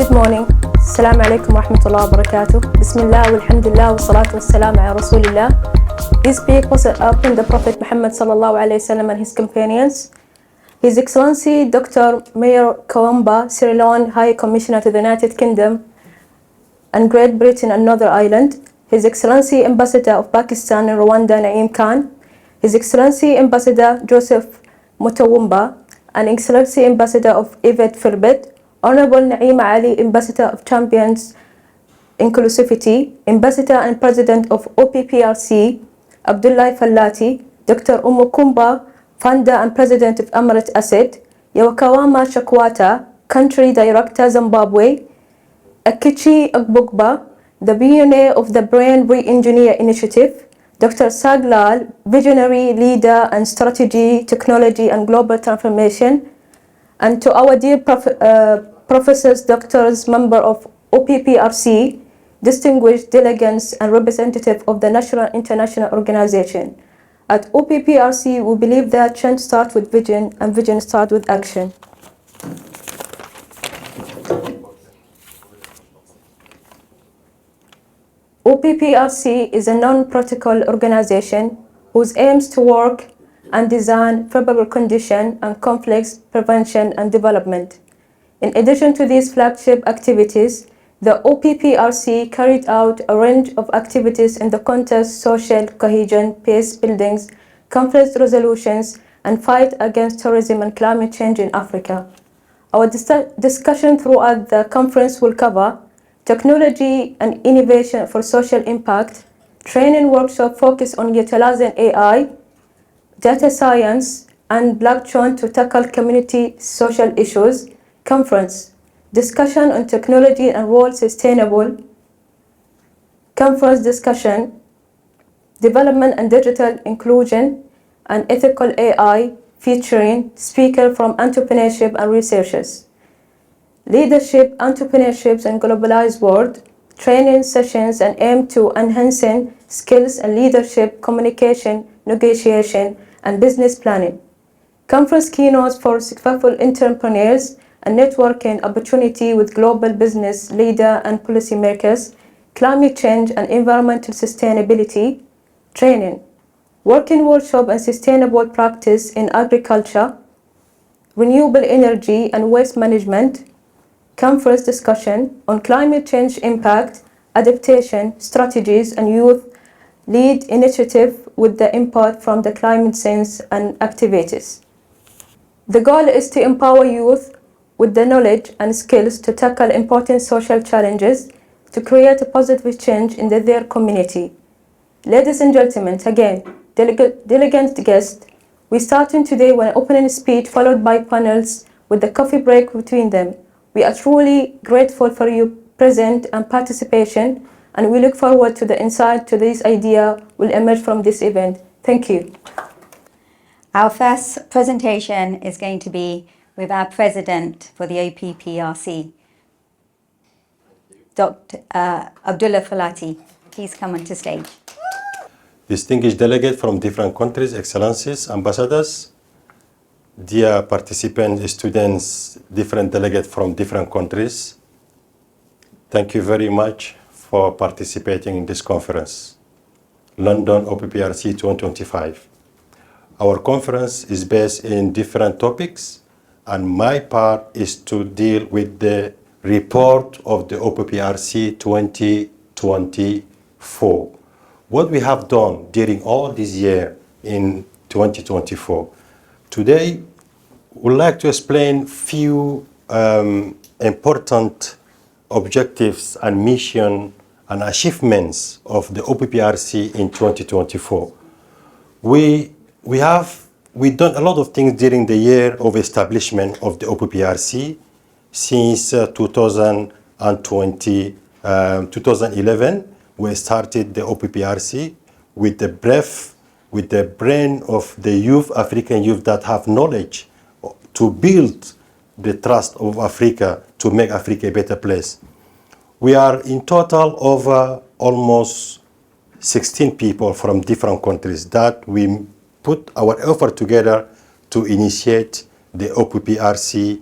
Good morning. Assalamu alaikum wa rahmatullahi wa barakatuh. Bismillah walhamdulillah wa salatu wa salam ala rasulillah. These speak was upon the Prophet Muhammad sallallahu alayhi wasallam and his companions. His Excellency Dr. Mayor Kawamba, Sierra Leone High Commissioner to the United Kingdom and Great Britain and Northern Ireland. His Excellency Ambassador of Pakistan and Rwanda Naeem Khan. His Excellency Ambassador Joseph Mutawumba and Excellency Ambassador of Yvette Firbet. Honorable Naeem Ali, Ambassador of Champions Inclusivity, Ambassador and President of OPPRC, Abdullah Fallati, Dr. Kumba, Founder and President of Emirates Asset, Yawakawama Shakwata, Country Director Zimbabwe, Akichi Agbogba, the billionaire of the Brain Re-Engineer Initiative, Dr. Saglal, Visionary Leader and Strategy, Technology and Global Transformation, and to our dear professors, doctors, member of OPPRC, distinguished delegates and representative of the national and international organization. At OPPRC, we believe that change starts with vision and vision starts with action. OPPRC is a non-protocol organization whose aims to work and design favorable conditions and conflicts prevention and development. In addition to these flagship activities, the OPPRC carried out a range of activities in the context social cohesion, peace buildings, conflict resolutions, and fight against terrorism and climate change in Africa. Our discussion throughout the conference will cover technology and innovation for social impact, training workshop focused on utilizing AI, data science, and blockchain to tackle community social issues, conference, discussion on technology and world sustainable, conference discussion, development and digital inclusion, and ethical AI, featuring speakers from entrepreneurship and researchers. Leadership, entrepreneurships, and globalized world, training sessions and aim to enhancing skills and leadership, communication, negotiation, and business planning. Conference keynotes for successful entrepreneurs and networking opportunity with global business leaders and policymakers, climate change and environmental sustainability, training, working workshop and sustainable practice in agriculture, renewable energy and waste management, conference discussion on climate change impact, adaptation, strategies, and youth lead initiative with the input from the climate science and activities. The goal is to empower youth with the knowledge and skills to tackle important social challenges to create a positive change in their community. Ladies and gentlemen, again, delegate guests, we're starting today with an opening speech followed by panels with the coffee break between them. We are truly grateful for your presence and participation, and we look forward to the insight to this idea will emerge from this event. Thank you. Our first presentation is going to be with our president for the OPPRC, Dr. Abdullah Fallati. Please come onto stage. Distinguished delegates from different countries, excellencies, ambassadors, dear participants, students, different delegates from different countries, thank you very much for participating in this conference, London OPPRC 2025. Our conference is based in different topics, and my part is to deal with the report of the OPPRC 2024. What we have done during all this year in 2024. Today, we'd like to explain few important objectives and mission and achievements of the OPPRC in 2024. We've done a lot of things during the year of establishment of the OPPRC since 2011. We started the OPPRC with the breath, with the brain of the youth, African youth that have knowledge to build the trust of Africa to make Africa a better place. We are in total over almost 16 people from different countries that we put our effort together to initiate the OPPRC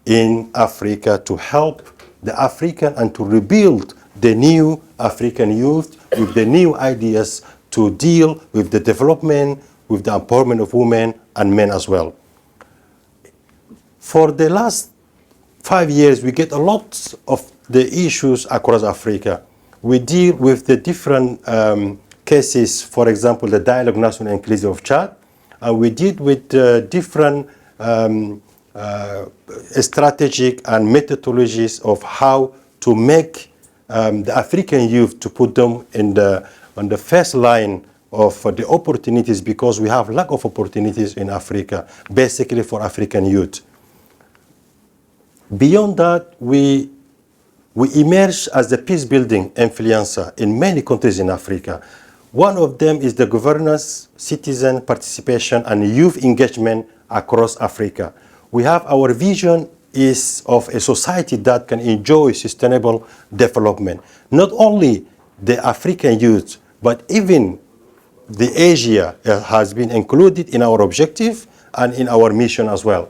in Africa to help the African and to rebuild the new African youth with the new ideas to deal with the development, with the empowerment of women and men as well. For the last 5 years, we get a lot of the issues across Africa. We deal with the different cases, for example, the Dialogue National Inclusive of Chad, and we deal with different strategic and methodologies of how to make the African youth, to put them on the first line of the opportunities, because we have lack of opportunities in Africa, basically for African youth. Beyond that, we emerge as the peace-building influencer in many countries in Africa. One of them is the governance, citizen participation, and youth engagement across Africa. We have our vision is of a society that can enjoy sustainable development. Not only the African youth, but even the Asia has been included in our objective and in our mission as well.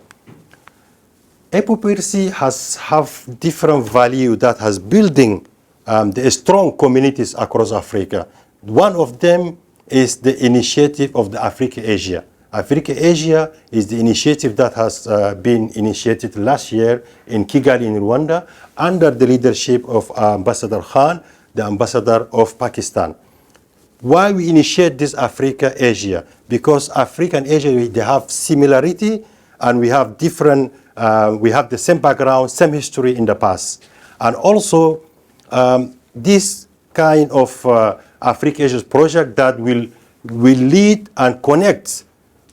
Opprc have different value that has building the strong communities across Africa. One of them is the initiative of the Africasia. Africasia is the initiative that has been initiated last year in Kigali, in Rwanda, under the leadership of Ambassador Khan, the ambassador of Pakistan. Why we initiate this Africasia? Because Africa and Asia, they have similarity, and we have different, we have the same background, same history in the past. And also, this kind of Africasia project that will lead and connect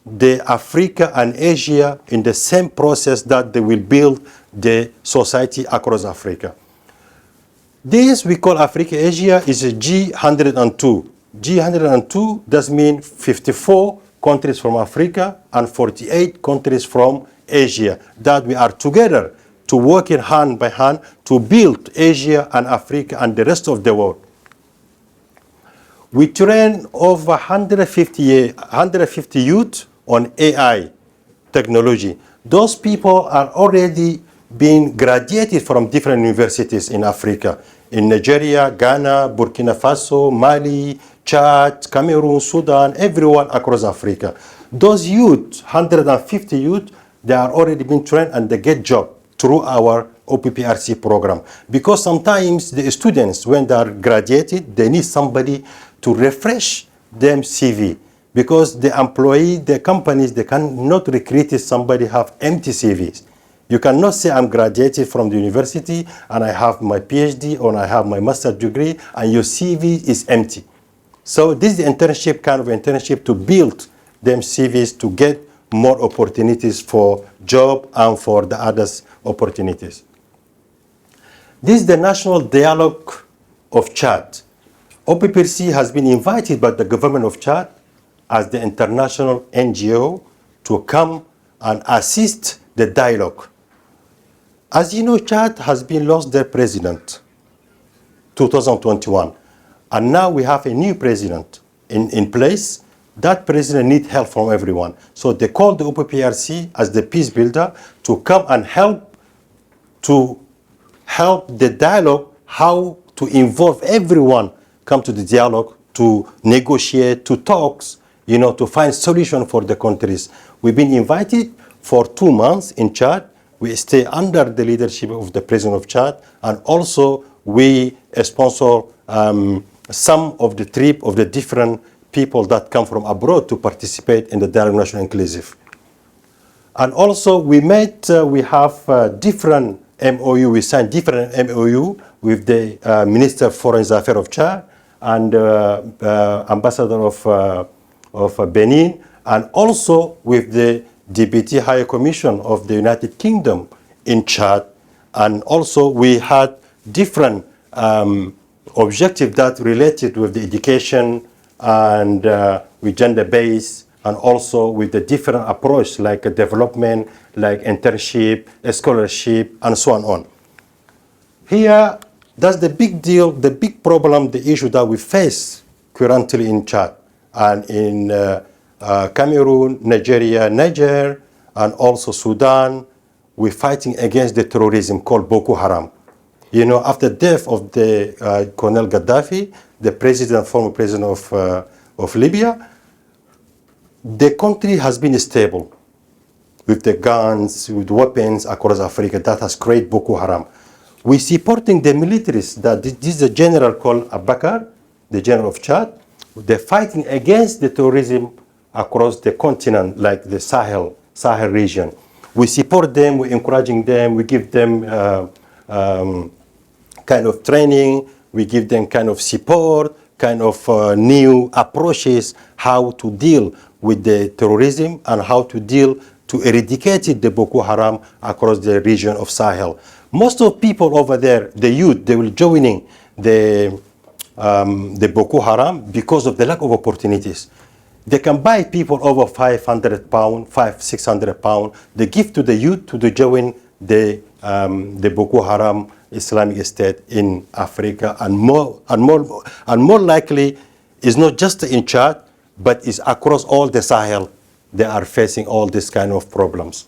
the Africa and Asia in the same process that they will build the society across Africa. This we call Africasia is a G102. G102 does mean 54 countries from Africa and 48 countries from Asia, that we are together to work in hand by hand to build Asia and Africa and the rest of the world. We train over 150 youth on AI technology. Those people are already being graduated from different universities in Africa, in Nigeria, Ghana, Burkina Faso, Mali, Chad, Cameroon, Sudan, everyone across Africa. Those youth, 150 youth, they are already been trained and they get job through our Opprc program. Because sometimes the students, when they are graduated, they need somebody to refresh them CV. Because the employee, the companies, they cannot recruit somebody have empty CVs. You cannot say I'm graduated from the university and I have my PhD or I have my master's degree and your CV is empty. So this is the internship, kind of internship to build them CVs to get more opportunities for job and for the others opportunities. This is the National Dialogue of Chad. Opprc has been invited by the government of Chad as the international NGO to come and assist the dialogue. As you know, Chad has been lost their president, 2021. And now we have a new president in place. That president needs help from everyone. So they called the Opprc as the peace builder to come and help the dialogue, how to involve everyone, come to the dialogue, to negotiate, to talks, you know, to find solution for the countries. We've been invited for 2 months in Chad. We stay under the leadership of the president of Chad, and also we sponsor some of the trip of the different people that come from abroad to participate in the Dialogue National Inclusive. And also we met, we have different MOU, we signed different MOU with the Minister of Foreign Affairs of Chad and Ambassador of Benin, and also with the Deputy High Commission of the United Kingdom in Chad. And also we had different objectives that related with the education and with gender-based, and also with the different approach like development, like internship, scholarship, and so on. Here, that's the big deal, the big problem, the issue that we face currently in Chad and in Cameroon, Niger, and also Sudan. We're fighting against the terrorism called Boko Haram. You know, after the death of the Colonel Gaddafi, the president, former president of Libya, the country has been stable with the guns, with weapons across Africa. That has created Boko Haram. We're supporting the militaries. This is a general called Opprc, the general of Chad. They're fighting against the terrorism across the continent, like the Sahel region. We support them, we're encouraging them, we give them kind of training, we give them kind of support, kind of new approaches how to deal with the terrorism and how to deal to eradicate the Boko Haram across the region of Sahel. Most of people over there, the youth, they will joining the Boko Haram because of the lack of opportunities. They can buy people over 500 pounds, 600 pounds. They give to the youth to join the Boko Haram Islamic State in Africa, and more likely is not just in Chad, but is across all the Sahel. They are facing all this kind of problems.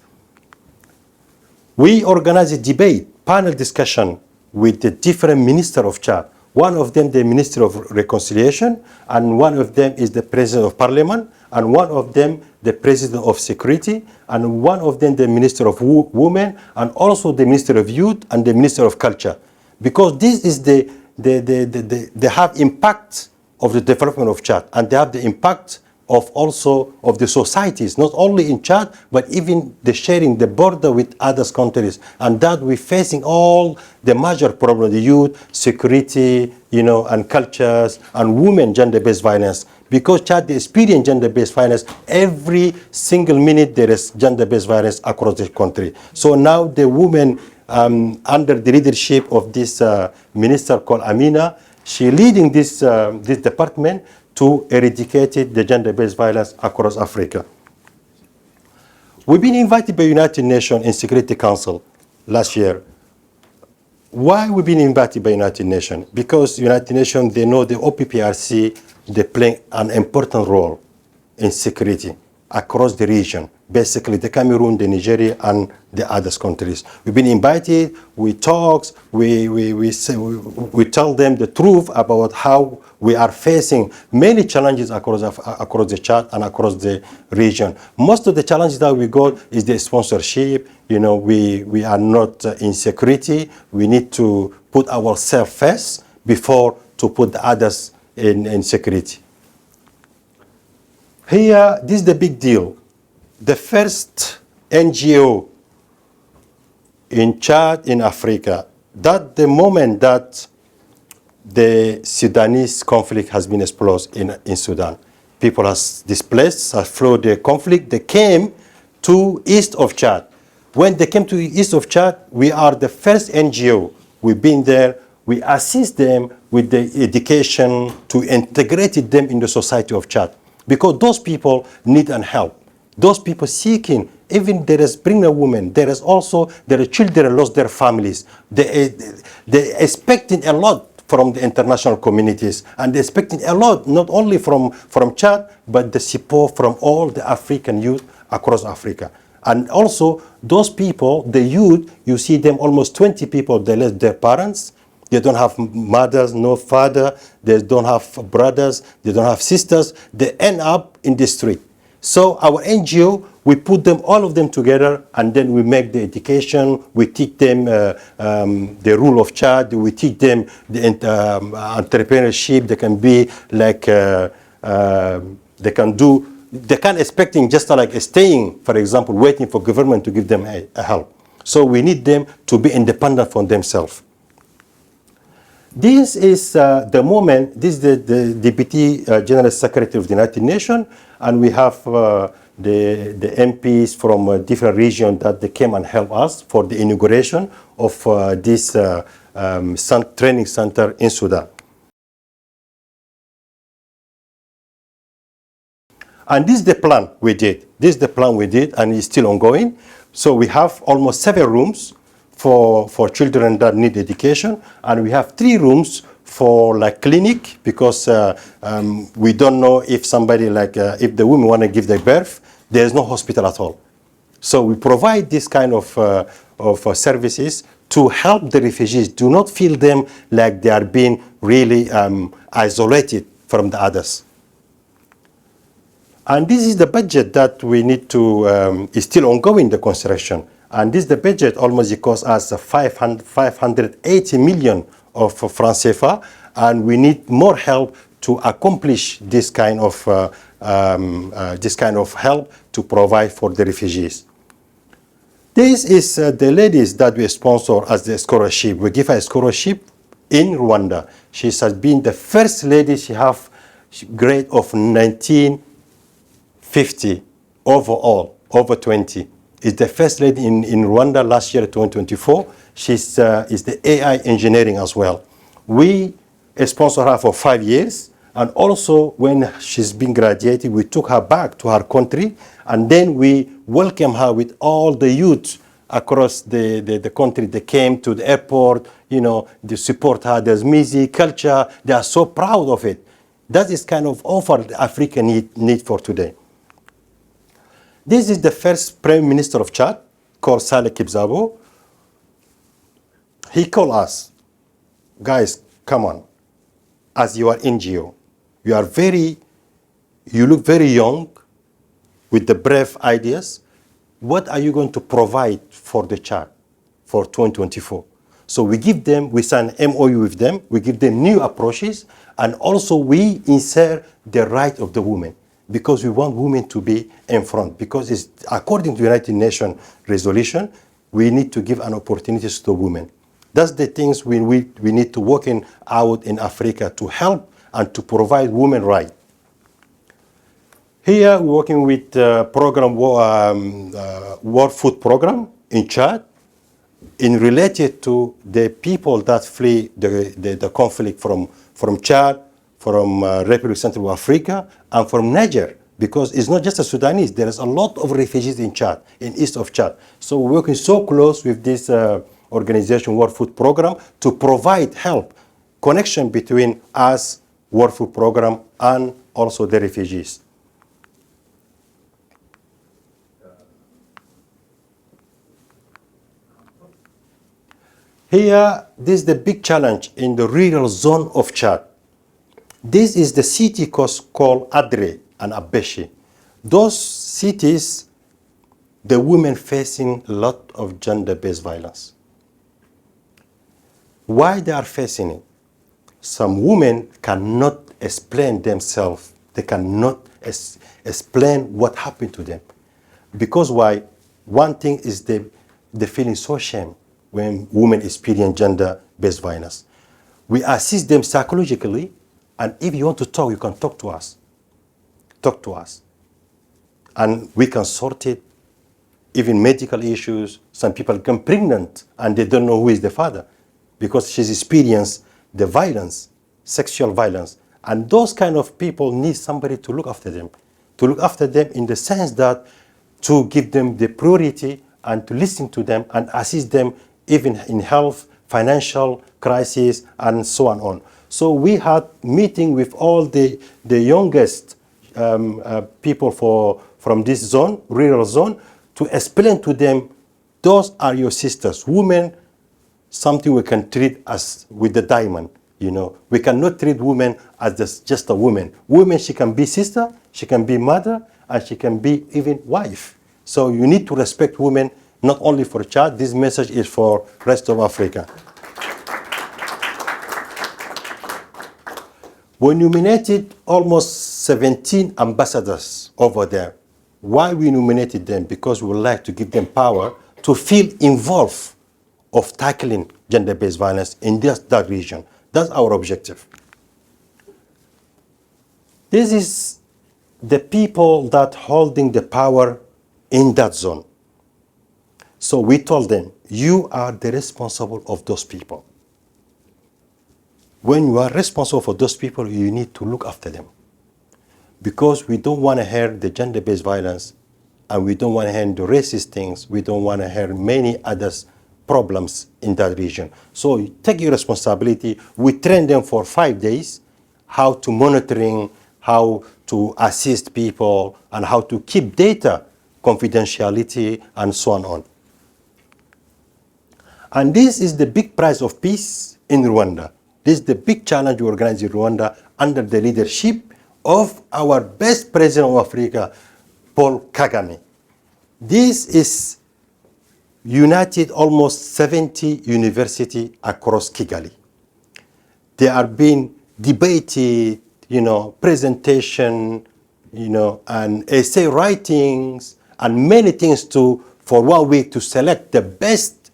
We organize a debate, panel discussion with the different ministers of Chad. One of them, the Minister of Reconciliation, and one of them is the President of Parliament, and one of them, the President of Security, and one of them, the Minister of Women, and also the Minister of Youth and the Minister of Culture. Because this is they have impact of the development of Chad, and they have the impact of also of the societies, not only in Chad, but even the sharing the border with other countries. And that we're facing all the major problems, the youth, security, you know, and cultures, and women gender-based violence. Because Chad, they experience gender-based violence, every single minute there is gender-based violence across the country. So now the women, under the leadership of this minister called Amina, she leading this department to eradicate the gender-based violence across Africa. We've been invited by United Nations in Security Council last year. Why we've been invited by United Nations? Because United Nations, they know the OPPRC, they play an important role in security across the region, basically the Cameroon, the Nigeria, and the other countries. We've been invited, we talk, we tell them the truth about how we are facing many challenges across the Chad and across the region. Most of the challenges that we got is the sponsorship. You know, we are not in security. We need to put ourselves first before to put the others in security. Here, this is the big deal. The first NGO in Chad, in Africa, that the moment that the Sudanese conflict has been exploded in Sudan, people have displaced, have fled the conflict, they came to east of Chad. When they came to east of Chad, we are the first NGO. We've been there, we assist them with the education to integrate them in the society of Chad. Because those people need help. Those people seeking, even there is pregnant women, there is also, there are children lost their families. They're expecting a lot from the international communities, and they're expecting a lot, not only from Chad, but the support from all the African youth across Africa. And also, those people, the youth, you see them almost 20 people, they lost their parents. They don't have mothers, no father. They don't have brothers. They don't have sisters. They end up in the street. So our NGO, we put them, all of them together, and then we make the education. We teach them the rule of Chad. We teach them the entrepreneurship. They can be like, they can't expecting just like staying, for example, waiting for government to give them a help. So we need them to be independent from themselves. This is the moment, this is the Deputy General Secretary of the United Nations, and we have the MPs from different regions that they came and helped us for the inauguration of this training center in Sudan. And this is the plan we did. This is the plan we did, and it's still ongoing. So we have almost 7 rooms for children that need education, and we have 3 rooms for like clinic, because we don't know if somebody like if the woman want to give their birth, there is no hospital at all. So we provide this kind of services to help the refugees, do not feel them like they are being really isolated from the others. And this is the budget that we need to, is still ongoing, the construction. And this the budget almost costs us 580 million of francs CFA, and we need more help to accomplish this kind of help to provide for the refugees. This is the ladies that we sponsor as the scholarship. We give her a scholarship in Rwanda. She has been the first lady. She have grade of 1950 overall, over 20. Is the first lady in Rwanda last year, 2024. She's is the AI engineering as well. We sponsor her for 5 years, and also when she's been graduated, we took her back to her country, and then we welcome her with all the youth across the country. They came to the airport, you know, they support her. There's music, culture. They are so proud of it. That is kind of offer the Africa need for today. This is the first Prime Minister of Chad, called Saleh Kibzabo. He called us, guys, come on. As you are NGO, you look very young with the brave ideas. What are you going to provide for the Chad for 2024? So we sign MOU with them, we give them new approaches, and also we insert the right of the women, because we want women to be in front, because it's according to United Nations resolution, we need to give an opportunity to the women. That's the things we need to work out in Africa to help and to provide women rights. Here we're working with program World Food Program in Chad, in related to the people that flee the conflict from Chad, from Republic Central Africa, and from Niger, because it's not just the Sudanese. There is a lot of refugees in Chad, in east of Chad. So we're working so close with this organization, World Food Program, to provide help, connection between us, World Food Program, and also the refugees. Here, this is the big challenge in the rural zone of Chad. This is the city called Adre and Opprc. Those cities, the women facing a lot of gender-based violence. Why they are facing it? Some women cannot explain themselves. They cannot explain what happened to them. Because why? One thing is the feeling so shame when women experience gender-based violence. We assist them psychologically, and if you want to talk, you can talk to us. Talk to us. And we can sort it, even medical issues. Some people become pregnant and they don't know who is the father because she's experienced the violence, sexual violence. And those kind of people need somebody to look after them. To look after them in the sense that to give them the priority and to listen to them and assist them even in health, financial crisis, and so on. So we had meeting with all the youngest people from this zone, rural zone, to explain to them, those are your sisters. Women, something we can treat as with the diamond. You know, we cannot treat women as just a woman. Women, she can be sister, she can be mother, and she can be even wife. So you need to respect women, not only for Chad. This message is for rest of Africa. We nominated almost 17 ambassadors over there. Why we nominated them? Because we would like to give them power to feel involved of tackling gender-based violence in that region. That's our objective. This is the people that holding the power in that zone. So we told them, you are the responsible of those people. When you are responsible for those people, you need to look after them. Because we don't want to hear the gender-based violence, and we don't want to hear the racist things, we don't want to hear many other problems in that region. So you take your responsibility. We train them for 5 days, how to monitoring, how to assist people, and how to keep data, confidentiality, and so on. And this is the big prize of peace in Rwanda. This is the big challenge we organize in Rwanda under the leadership of our best president of Africa, Paul Kagame. This is united almost 70 universities across Kigali. They are being debated, presentation, and essay writings, and many things for 1 week to select the best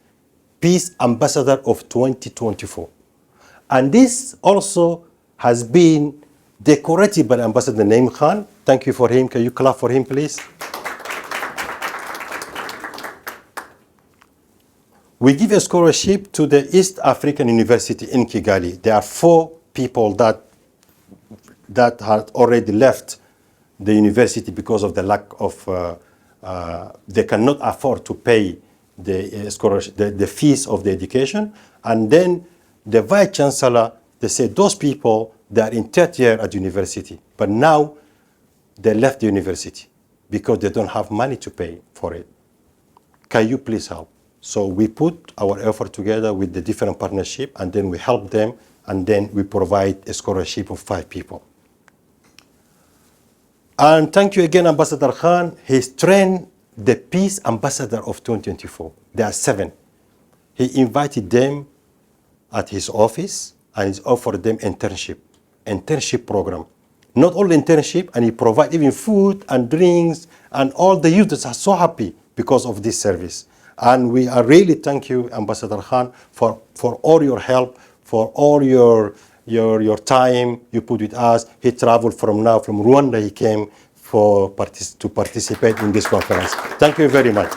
peace ambassador of 2024. And this also has been decorated by Ambassador Naim Khan. Thank you for him. Can you clap for him, please? We give a scholarship to the East African University in Kigali. There are 4 people that had already left the university because of the lack of, they cannot afford to pay the scholarship, the fees of the education. And then the vice chancellor, they said those people, they are in 3rd year at university, but now they left the university because they don't have money to pay for it. Can you please help? So we put our effort together with the different partnership, and then we help them, and then we provide a scholarship of 5 people. And thank you again, Ambassador Khan. He's trained the Peace Ambassador of 2024. There are 7. He invited them at his office, and he offered them internship program. Not only internship, and he provided even food and drinks, and all the youths are so happy because of this service. And we are really thank you, Ambassador Khan, for all your help, for all your time you put with us. He traveled from Rwanda, he came to participate in this conference. Thank you very much.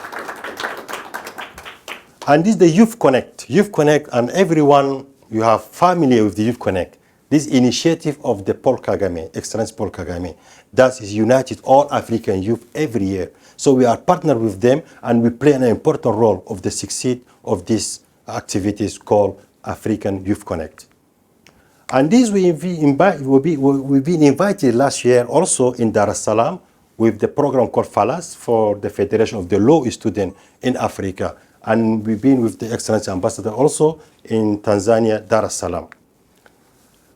And this is the Youth Connect. Youth Connect, and everyone, you have familiar with the Youth Connect. This initiative of the Paul Kagame, Excellency Paul Kagame, that is united all African youth every year. So we are partnered with them, and we play an important role of the succeed of these activities called African Youth Connect. And this we've been invited last year also in Dar es Salaam with the program called FALAS for the Federation of the Law Students in Africa. And we've been with the Excellency Ambassador also in Tanzania, Dar es Salaam.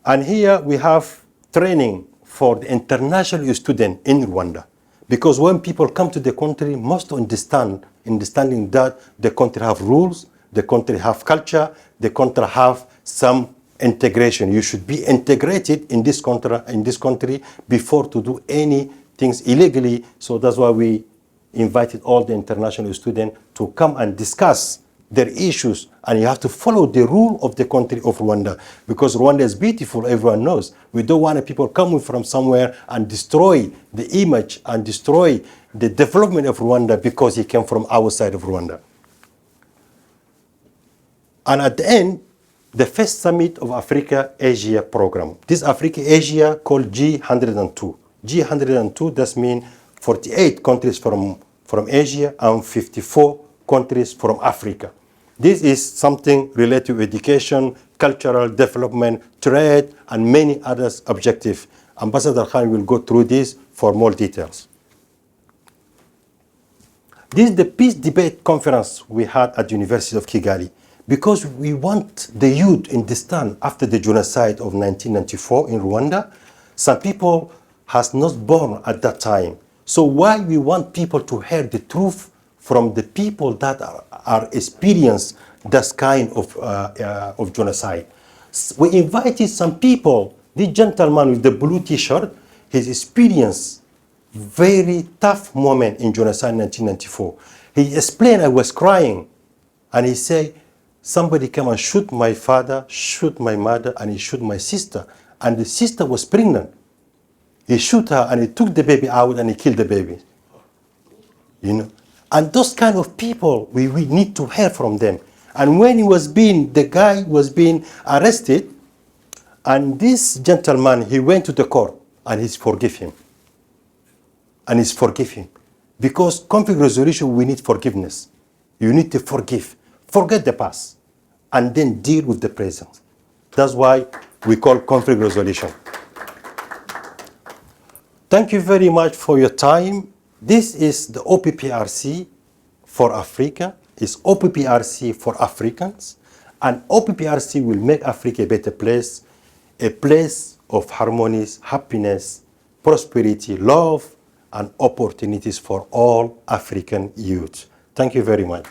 And here we have training for the international student in Rwanda. Because when people come to the country, must understanding that the country have rules, the country have culture, the country have some integration. You should be integrated in this country before to do any things illegally. So that's why we invited all the international students to come and discuss their issues, and you have to follow the rule of the country of Rwanda, because Rwanda is beautiful, everyone knows. We don't want people coming from somewhere and destroy the image and destroy the development of Rwanda because he came from outside of Rwanda. And at the end, the first summit of Africa-Asia program. This Africa-Asia called G102. G102, that means 48 countries from Asia and 54 countries from Africa. This is something related to education, cultural development, trade, and many other objectives. Ambassador Khan will go through this for more details. This is the peace debate conference we had at the University of Kigali, because we want the youth to understand after the genocide of 1994 in Rwanda, some people has not born at that time. So why we want people to hear the truth from the people that are experienced this kind of genocide. We invited some people. This gentleman with the blue T-shirt, his experience very tough moment in genocide 1994. He explained, I was crying, and he said, somebody came and shoot my father, shoot my mother, and he shoot my sister, and the sister was pregnant. He shoot her, and he took the baby out, and he killed the baby. And those kind of people, we need to hear from them. And when the guy was being arrested, and this gentleman, he went to the court, and he's forgive him. And he's forgive him. Because conflict resolution, we need forgiveness. You need to forgive. Forget the past, and then deal with the present. That's why we call conflict resolution. Thank you very much for your time. This is the OPPRC for Africa is OPPRC for Africans, and OPPRC will make Africa a better place, a place of harmonies, happiness, prosperity, love, and opportunities for all African youth. Thank you very much.